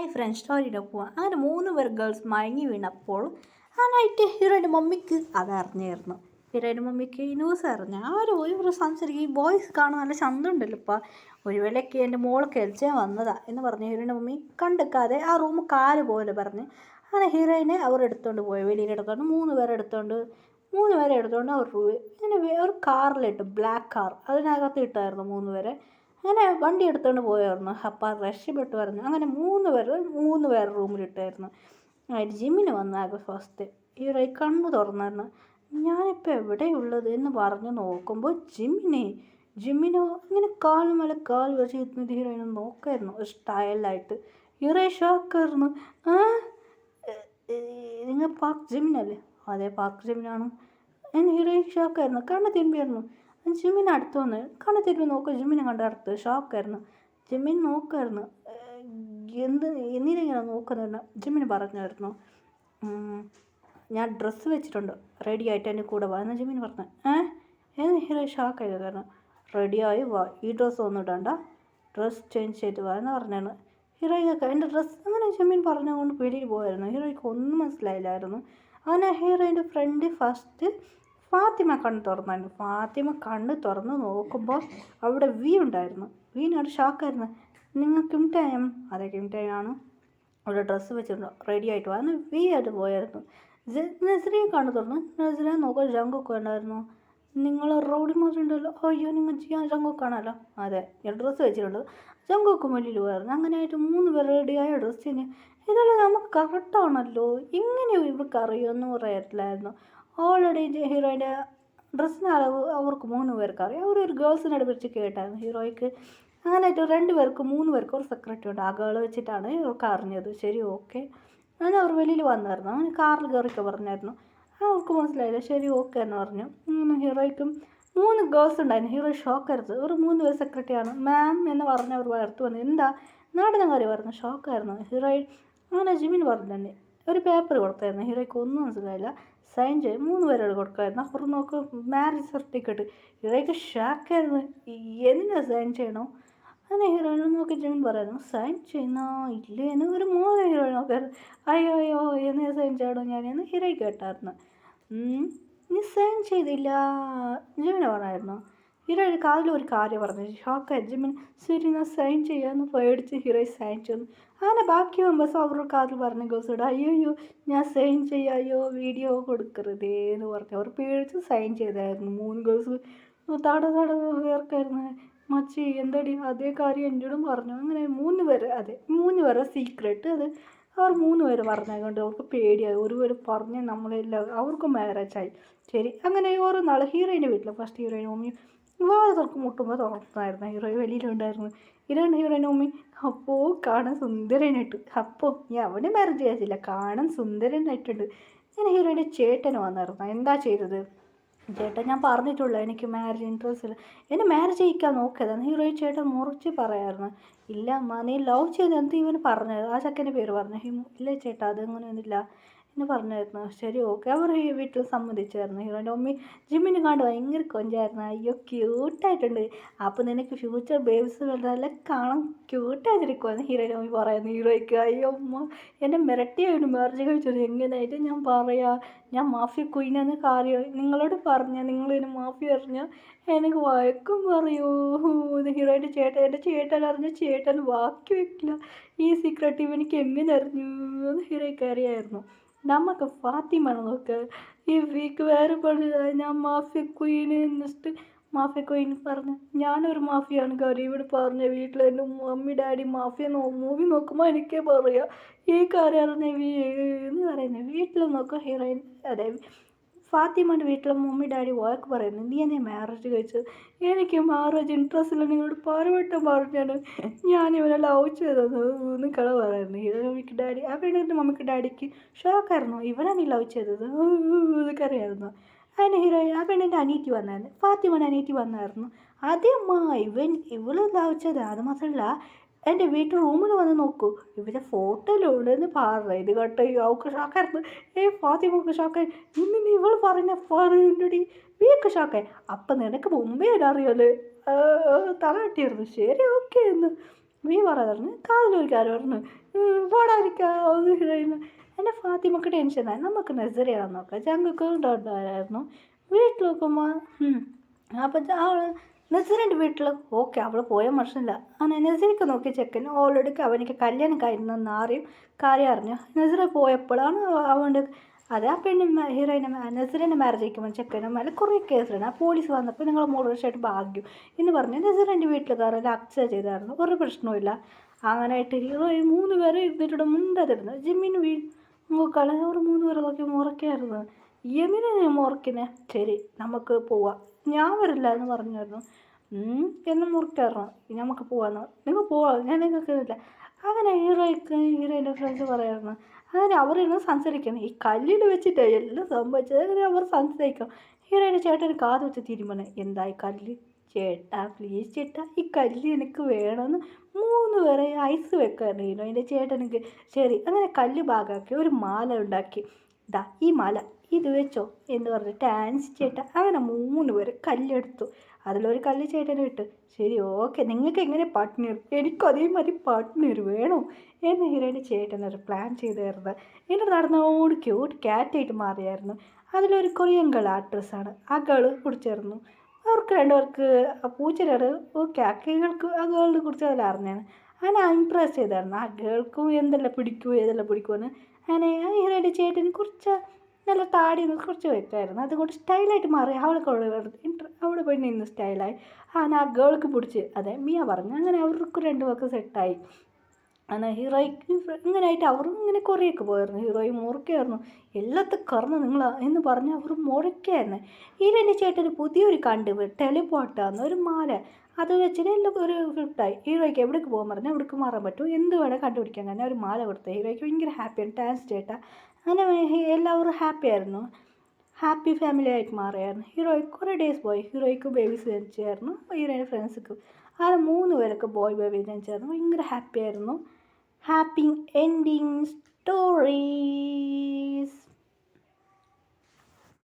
Hi friends സ്റ്റോറിയുടെ പോവാം. അങ്ങനെ 3 പേർ ഗേൾസ് മയങ്ങി വീണപ്പോൾ ആ നൈറ്റ് ഹീറോയുടെ മമ്മിക്ക് അതറിഞ്ഞായിരുന്നു. ഹീറോയുടെ മമ്മിക്ക് ഈ ന്യൂസ് അറിഞ്ഞു. ആരും ഒരു സംസാരിക്കും, ഈ ബോയ്സ് കാണാൻ നല്ല ചന്തമുണ്ടല്ലോ ഇപ്പം, ഒരു വിലയ്ക്ക് എൻ്റെ മോൾ കെൽച്ചാൻ വന്നതാ എന്ന് പറഞ്ഞ് ഹീറോയുടെ മമ്മി കണ്ടെക്കാതെ ആ റൂം കാല് പോലെ പറഞ്ഞ് അങ്ങനെ ഹീറോയിനെ അവർ എടുത്തുകൊണ്ട് പോയി. വെളിയിലെടുത്തോണ്ട് 3 പേരെ എടുത്തുകൊണ്ട് അവർ ഇങ്ങനെ ഒരു കാറിലിട്ട്, ബ്ലാക്ക് കാർ, അതിനകത്ത് ഇട്ടായിരുന്നു 3 പേരെ. അങ്ങനെ വണ്ടി എടുത്തുകൊണ്ട് പോയായിരുന്നു. അപ്പം രക്ഷപ്പെട്ടു പറഞ്ഞു. അങ്ങനെ 3 പേർ റൂമിലിട്ടായിരുന്നു. അതിന് ജിമ്മിന് വന്നാകെ ഫസ്റ്റ് ഹീറോ കണ്ണു തുറന്നായിരുന്നു. ഞാനിപ്പോൾ എവിടെയുള്ളത് എന്ന് പറഞ്ഞ് നോക്കുമ്പോൾ ജിമ്മിനോ ഇങ്ങനെ കാലുമേലെ കാൽ വെച്ച് ഇരുന്നത് ഹീറോയിനെ നോക്കായിരുന്നു ഒരു സ്റ്റൈലായിട്ട്. ഹീറോ ഷോക്കായിരുന്നു. നിങ്ങൾ പാർക്ക് ജിമ്മിനല്ലേ? അതെ, പാർക്ക് ജിമ്മിനാണ്. ഹീറോ ഷോക്കായിരുന്നു. കണ്ണ് തിരുമ്പിയായിരുന്നു. ജിമ്മിന് അടുത്ത് വന്ന് കണ്ണ് തിരുമ്പി നോക്കുക. ജിമ്മിനെ കണ്ട അടുത്ത് ഷോക്കായിരുന്നു. ജിമ്മിന് നോക്കായിരുന്നു. എന്തിനെങ്ങനെ നോക്കുന്നുണ്ട് ജിമ്മിന് പറഞ്ഞായിരുന്നു. ഞാൻ ഡ്രസ്സ് വെച്ചിട്ടുണ്ട്, റെഡി ആയിട്ട് എൻ്റെ കൂടെ വാ എന്ന് ജിമ്മിന് പറഞ്ഞു. എന്ന് ഹീറോ ഷോക്കായി കാരണം, റെഡിയായി വാ, ഈ ഡ്രസ്സ് ഒന്നും ഇടണ്ട, ഡ്രസ്സ് ചേഞ്ച് ചെയ്ത് വാ എന്ന് പറഞ്ഞാണ്. ഹീറോയ്ക്ക് എൻ്റെ ഡ്രസ്സ് അങ്ങനെ ജിമ്മിൻ പറഞ്ഞുകൊണ്ട് വെളിയിൽ പോയായിരുന്നു. ഹീറോയ്ക്ക് ഒന്നും മനസ്സിലായില്ലായിരുന്നു. അങ്ങനെ ഹീറോയിൻ്റെ ഫ്രണ്ട് ഫസ്റ്റ് ഫാത്തിമ കണ്ണ് തുറന്നായിരുന്നു. ഫാത്തിമ കണ്ണ് തുറന്ന് നോക്കുമ്പോൾ അവിടെ ഉണ്ടായിരുന്നു. വീനൊരു ഷോക്കായിരുന്നു. നിങ്ങൾ കിംടൈം? അതെ, കിംടൈമാണ്. അവിടെ ഡ്രസ്സ് വെച്ചിട്ടുണ്ടോ, റെഡി ആയിട്ട് വന്ന് ആയിട്ട് പോയായിരുന്നു. നസ്രിയെ കണ്ണ് തുറന്നു. നസ്രിയെ നോക്കാൻ ജങ്കൊക്കെ ഉണ്ടായിരുന്നു. നിങ്ങൾ റോഡി മാത്രം ഉണ്ടല്ലോ. അയ്യോ, നിങ്ങൾ ജങ്കൊക്കാണല്ലോ. അതെ, ഞാൻ ഡ്രസ്സ് വെച്ചിട്ടുണ്ട്. ജങ്കൊക്കെ മുന്നിൽ പോയായിരുന്നു. അങ്ങനെയായിട്ട് 3 പേർ റെഡിയായ ഡ്രസ്സ് കഴിഞ്ഞ് ഇതെല്ലാം നമുക്ക് കറക്റ്റാണല്ലോ, ഇങ്ങനെ ഇവർക്ക് അറിയുമെന്ന് പറയത്തില്ലായിരുന്നു. ഓൾറെഡി ഹീറോയിൻ്റെ ഡ്രസ്സിന് അളവ് അവർക്ക് 3 പേർക്ക് അറിയാം. ഒരു ഗേൾസിനോട് പിടിച്ച് കേട്ടായിരുന്നു ഹീറോയ്ക്ക്. അങ്ങനെയായിട്ട് 2 പേർക്ക് 3 പേർക്ക് ഒരു സെക്രട്ടറി ഉണ്ട്. ആ ഗേൾ വെച്ചിട്ടാണ് ഇവർക്ക് അറിഞ്ഞത്. ശരി, ഓക്കെ. അങ്ങനെ അവർ വെളിയിൽ വന്നായിരുന്നു. അങ്ങനെ കാറിൽ കയറിയൊക്കെ പറഞ്ഞായിരുന്നു. അവർക്ക് മനസ്സിലായില്ല. ശരി, ഓക്കെ എന്ന് പറഞ്ഞു. ഹീറോയ്ക്കും 3 ഗേൾസ് ഉണ്ടായിരുന്നു. ഹീറോ ഷോക്കായിരുന്നു. ഒരു 3 പേര് സെക്രട്ടറിയാണ് മാം എന്ന് പറഞ്ഞ് അവർ അടുത്ത് വന്നു. എന്താ നാടിനെ കാര്യം പറഞ്ഞു. ഷോക്കായിരുന്നു ഹീറോയിൻ. അങ്ങനെ ജിമ്മിന് പറഞ്ഞു തന്നെ ഒരു പേപ്പർ കൊടുത്തായിരുന്നു. ഹീറോയ്ക്ക് ഒന്നും മനസ്സിലായില്ല. സൈൻ ചെയ്ത് 3 പേരോട് കൊടുക്കുമായിരുന്നു. അപ്പുറം നോക്ക് മാരേജ് സർട്ടിഫിക്കറ്റ്. ഹീറോയ്ക്ക് ഷാക്കായിരുന്നു. എന്തിനാ സൈൻ ചെയ്യണോ? അങ്ങനെ ഹീറോയിനെ നോക്കി ജിമ്മിൻ പറയുന്നു, സൈൻ ചെയ്യുന്നോ ഇല്ലേ എന്ന് ഒരു 3 ഹീറോയിൻ നോക്കായിരുന്നു. അയ്യോ എന്ന് സൈൻ ചെയ്യണോ ഞാനെന്ന് ഹീറോയ്ക്ക് കേട്ടായിരുന്നു. നീ സൈൻ ചെയ്തില്ല ജിമ്മിനെ പറഞ്ഞായിരുന്നു. ഹീറോയുടെ കാതിൽ ഒരു കാര്യം പറഞ്ഞു. ഷോക്കായി ജിമ്മിൻ. ശരി, ഞാൻ സൈൻ ചെയ്യാമെന്ന് പേടിച്ച് ഹീറോയി സൈൻ ചെയ്യുന്നു. അങ്ങനെ ബാക്കി മെമ്പേഴ്സ് അവരുടെ കാതിൽ പറഞ്ഞ ഗേൾസോട് അയ്യോ ഞാൻ സൈൻ ചെയ്യായോ, വീഡിയോ കൊടുക്കരുതേ എന്ന് പറഞ്ഞു. അവർ പേടിച്ച് സൈൻ ചെയ്തായിരുന്നു. 3 ഗേൾസ് തട വേർക്കായിരുന്നു. മച്ചി എന്തടി അതേ കാര്യം എന്നോടും പറഞ്ഞു. അങ്ങനെ 3 പേര്, അതെ 3 പേരെ സീക്രട്ട് അത് അവർ 3 പേര് പറഞ്ഞതുകൊണ്ട് അവർക്ക് പേടിയായി. ഒരു പേര് പറഞ്ഞ് നമ്മളെല്ലാം അവർക്ക് മാരേജായി. ശരി, അങ്ങനെ ഓരോ നാൾ ഹീറോയിൻ്റെ വീട്ടിൽ ഫസ്റ്റ് ഹീറോയിൻ മമ്മി വാഴ മുട്ടുമ്പോൾ തുറന്നായിരുന്നു. ഹീറോയിൻ വെളിയിലുണ്ടായിരുന്നു. ഹീറോയിൻ മമ്മി അപ്പോൾ കാണാൻ സുന്ദരനായിട്ട്. അപ്പോൾ ഞാൻ അവനെ മാരേജ് കഴിച്ചില്ല, കാണാൻ സുന്ദരനായിട്ടുണ്ട്. ഞാൻ ഹീറോയിൻ്റെ ചേട്ടന് വന്നായിരുന്നു. എന്താ ചെയ്തത്? ചേട്ടൻ ഞാൻ പറഞ്ഞിട്ടുള്ളൂ എനിക്ക് മാരേജ് ഇൻട്രസ്റ്റ് ഇല്ല, എന്നെ മാരേജ് ചെയ്യിക്കാൻ നോക്കിയതാണ്. ഹീറോ ചേട്ടൻ മുറിച്ച് പറയായിരുന്നു. ഇല്ല അമ്മ, നീ ലവ് ചെയ്ത് എന്ത് ഇവന് പറഞ്ഞത്? ആ ചക്കൻ്റെ പേര് പറഞ്ഞു. ഇല്ല ചേട്ടാ, അതങ്ങനെയൊന്നുമില്ല എന്ന് പറഞ്ഞായിരുന്നു. ശരി, ഓക്കെ. അവർ ഈ വീട്ടിൽ സമ്മതിച്ചായിരുന്നു. ഹീറോയിൻ്റെ മമ്മി ജിമ്മിന് കണ്ട് ഭയങ്കര കൊഞ്ചായിരുന്നു. അയ്യോ ക്യൂട്ടായിട്ടുണ്ട്, അപ്പോൾ നിനക്ക് ഫ്യൂച്ചർ ബേബീസ് വലുതല്ല, കാണാൻ ക്യൂട്ടായിട്ടിരിക്കുമെന്ന് ഹീറോയിൻ്റെ മമ്മി പറയുന്നു. ഹീറോയ്ക്ക് അയ്യോ അമ്മ എന്നെ മിരട്ടിയായിരുന്നു മാരേജ് കഴിച്ചത്. എങ്ങനെയായിട്ട് ഞാൻ പറയാം, ഞാൻ മാഫിയ ക്വീനെന്ന് കാര്യം നിങ്ങളോട് പറഞ്ഞാൽ നിങ്ങളിതിന് മാഫിയ അറിഞ്ഞാൽ എനിക്ക് വഴക്കും പറയൂ. ഹീറോയിൻ്റെ എൻ്റെ ചേട്ടൻ അറിഞ്ഞ ചേട്ടൻ ബാക്കി വെക്കില്ല. ഈ സീക്രട്ട് ഇവനിക്ക് എങ്ങനെ അറിഞ്ഞു എന്ന് ഹീറോയ്ക്ക് അറിയായിരുന്നു. നമുക്ക് ഫാത്തിമ നോക്കുക ഈ വീക്ക് വേറെ പറഞ്ഞ ഞാൻ മാഫിയ ക്വീന് എന്നിട്ട് മാഫിയ ക്വീൻ പറഞ്ഞു ഞാനൊരു മാഫിയാണ് കാര്യം ഇവിടെ പറഞ്ഞ വീട്ടിൽ എൻ്റെ മമ്മി ഡാഡി മാഫിയ മൂവി നോക്കുമ്പോൾ എനിക്കേ പറയാം ഈ കാര്യം അറിഞ്ഞ എന്ന് പറയുന്നത്. വീട്ടിൽ നോക്കുക ഹീറോയിൻ, അതെ ഫാത്തിമയുടെ വീട്ടിൽ മമ്മി ഡാഡി വഴക്ക് പറയുന്നു. നീ എന്നെ മാരേജ് കഴിച്ചു, എനിക്ക് മാരേജ് ഇൻട്രസ്റ്റ് ഇല്ല, നിങ്ങളോട് പലവട്ടം പറഞ്ഞാണ് ഞാൻ ഇവനെ ലവ് ചെയ്തത് എന്ന് കള പറയുന്നു. ഹീറോയ്ക്ക് ഡാഡി ആ പെണ്ണിൻ്റെ മമ്മിക്ക് ഡാഡിക്ക് ഷോക്കായിരുന്നു. ഇവനാണ് ഈ ലവ് ചെയ്തത് ഇതൊക്കെ അറിയായിരുന്നു. അതിന് ഹീറോയിൻ ആ പെണ്ണിൻ്റെ അനിയത്തി വന്നായിരുന്നു. ഫാത്തിമയുടെ അനിയത്തി വന്നായിരുന്നു. അതേമ്മ ഇവള് ലവ് ചെയ്തത്. അത് മാത്രമല്ല എൻ്റെ വീട്ടിൽ റൂമിൽ വന്ന് നോക്കൂ, ഇവരെ ഫോട്ടോയിലുണ്ടെന്ന് പറഞ്ഞു. ഇത് കേട്ടോ അവൾക്ക് ഷോക്കായിരുന്നു. ഫാത്തിമക്ക് ഷോക്കായി. ഇന്നിനി ഇവൾ പറയുന്നടി വീക്ക് ഷോക്കായി. അപ്പം നിനക്ക് മുമ്പേ അറിയാലേ തല കെട്ടിയായിരുന്നു. ശരി, ഓക്കെ എന്ന് മീ പറയാറുണ്ട് കാതിലൊരിക്കാർ പറഞ്ഞു പോടാതിരിക്കുക ഹീറോയിന്. എൻ്റെ ഫാത്തിമക്ക് ടെൻഷനായി. നമുക്ക് നസറിയാണെന്ന് നോക്കാം. ജങ്കുക്ക് ഉണ്ടായിരുന്നു. വീട്ടിൽ നോക്കുമ്പോൾ അപ്പം അവൾ നസറിൻ്റെ വീട്ടിൽ ഓക്കെ അവൾ പോയ പ്രശ്നമില്ല. അങ്ങനെ നസറിക്ക് നോക്കി ചെക്കൻ ഓൾറെഡി അവനിക്ക് കല്യാണം കഴിഞ്ഞെന്ന് കാര്യം അറിഞ്ഞു. നസറ് പോയപ്പോഴാണ് അവൻ്റെ അത് ആ പെണ്ണ് ഹീറോയിനെ നസറിൻ്റെ മാരേജ് കഴിക്കുമ്പോൾ ചെക്കനും മേലെ കുറേ കേസിലാണ്. ആ പോലീസ് വന്നപ്പോൾ നിങ്ങൾ മോഡറേഷനായിട്ട് ഭാഗ്യം എന്ന് പറഞ്ഞ് നസറിൻ്റെ വീട്ടിലുകാരെല്ലാം അക്സെപ്റ്റ് ചെയ്തായിരുന്നു. ഒരു പ്രശ്നവുമില്ല. അങ്ങനെയായിട്ട് ഹീറോയി 3 പേരെ ഇരുന്നിട്ട് മുണ്ടതിരുന്നു. ജിമ്മിന് നോക്കാളെ അവർ 3 പേരെ നോക്കി മുറക്കായിരുന്നു. എന്തിനാ ഞാൻ മുറക്കിനെ? ശരി നമുക്ക് പോവാം, ഞാൻ വരില്ല എന്ന് പറഞ്ഞായിരുന്നു. എന്നെ മുറിക്കായിരുന്നു, നമുക്ക് പോവാന്ന്. നിങ്ങൾ പോവാം, ഞാൻ നിങ്ങൾക്ക് ഇല്ല. അങ്ങനെ ഹീറോയിൻ്റെ ഫ്രണ്ട്സ് പറയായിരുന്നു. അങ്ങനെ അവരിന്ന് സംസാരിക്കണം. ഈ കല്ലിൽ വെച്ചിട്ട് എല്ലാം സംഭവിച്ചത്. അങ്ങനെ അവർ സംസാരിക്കാം. ഹീറോയിൻ്റെ ചേട്ടന് കാത് വെച്ച് തീരുമാനം എന്തായി കല്ല്. ചേട്ടാ പ്ലീസ് ചേട്ടാ ഈ കല്ല് എനിക്ക് വേണമെന്ന് 3 പേരെ ഐസ് വെക്കായിരുന്നു ഹീറോയിൻ്റെ ചേട്ടനിക്ക്. ശരി അങ്ങനെ കല്ല് ഭാഗമാക്കി ഒരു മാല ഉണ്ടാക്കി. ഇതാ ഈ മാല ഇത് വെച്ചോ എന്ന് പറഞ്ഞ് ഡാൻസ് ചേട്ടാ. അങ്ങനെ 3 പേര് കല്ലെടുത്തു. അതിലൊരു കല്ല് ചേട്ടന് കിട്ടും. ശരി ഓക്കെ, നിങ്ങൾക്ക് എങ്ങനെ പാർട്ട്ണർ? എനിക്ക് അതേമാതിരി പാർട്ട്ണർ വേണോ എന്ന് ഹീറോയിൻ്റെ ചേട്ടനൊരു പ്ലാൻ ചെയ്തായിരുന്നു. എന്നിട്ട് നടന്നോട് ക്യൂട്ട് ക്യാറ്റായിട്ട് മാറിയായിരുന്നു. അതിലൊരു കൊറിയൻ ഗേൾ ആക്ട്രസ്സാണ്. ആ ഗേള് കുടിച്ചായിരുന്നു. അവർക്ക് 2 പേർക്ക് ആ പൂച്ചയുടെ ഓക്കെ ആ ഗേൾക്ക് ആ ഗേളിനെ കുറിച്ച് അതെല്ലാം അറിഞ്ഞാണ്. അങ്ങനെ ഇമ്പ്രസ് ചെയ്തായിരുന്നു. ആ ഗേൾക്കും എന്തെല്ലാം പിടിക്കുമോ ഏതെല്ലാം പിടിക്കുമെന്ന്. അങ്ങനെ ആ ഹീറോയിൻ്റെ ചേട്ടന് കുറച്ച് നല്ല താടി കുറച്ച് വെച്ചായിരുന്നു. അതുകൊണ്ട് സ്റ്റൈലായിട്ട് മാറി. അവൾക്ക് അവിടെ പോയി നിന്ന് സ്റ്റൈലായി. അങ്ങനെ ആ ഗേൾക്ക് പിടിച്ച് അതെ മിയ പറഞ്ഞു. അങ്ങനെ അവർക്ക് 2 പേർക്ക് സെറ്റായി. അങ്ങനെ ഹീറോയ്ക്ക് ഇങ്ങനെയായിട്ട് അവരും ഇങ്ങനെ കുറേയൊക്കെ പോയിരുന്നു. ഹീറോയി മുറുക്കായിരുന്നു. എല്ലാത്തും കറന്ന് നിങ്ങൾ എന്ന് പറഞ്ഞ് അവർ മുറയ്ക്കായിരുന്നു. ഹീറോയിൻ്റെ ചേട്ടന് പുതിയൊരു ടെലിപ്പോർട്ടാന്ന് ഒരു മാല അത് വെച്ചിട്ട് എല്ലാം ഒരു ഫിഫ്റ്റായി. ഹീറോയ്ക്ക് എവിടേക്ക് പോകാൻ പറഞ്ഞാൽ എവിടേക്ക് മാറാൻ പറ്റും, എന്ത് വേണേൽ കണ്ടുപിടിക്കാൻ തന്നെ ഒരു മാല കൊടുത്തു. ഹീറോയ്ക്ക് ഭയങ്കര ഹാപ്പിയാണ്. ഡാൻസ് ചേട്ടാ. അങ്ങനെ എല്ലാവരും ഹാപ്പിയായിരുന്നു. ഹാപ്പി ഫാമിലി ആയിട്ട് മാറിയായിരുന്നു. ഹീറോയ്ക്ക് കുറേ ഡേയ്സ് പോയി. ഹീറോയ്ക്ക് ബേബീസ് ജനിച്ചായിരുന്നു. ഹീറോയിൻ്റെ ഫ്രണ്ട്സിക്ക് അങ്ങനെ 3 പേരൊക്കെ ബോയ് ബേബി ജനിച്ചായിരുന്നു. ഭയങ്കര ഹാപ്പി ആയിരുന്നു. Happy ending story.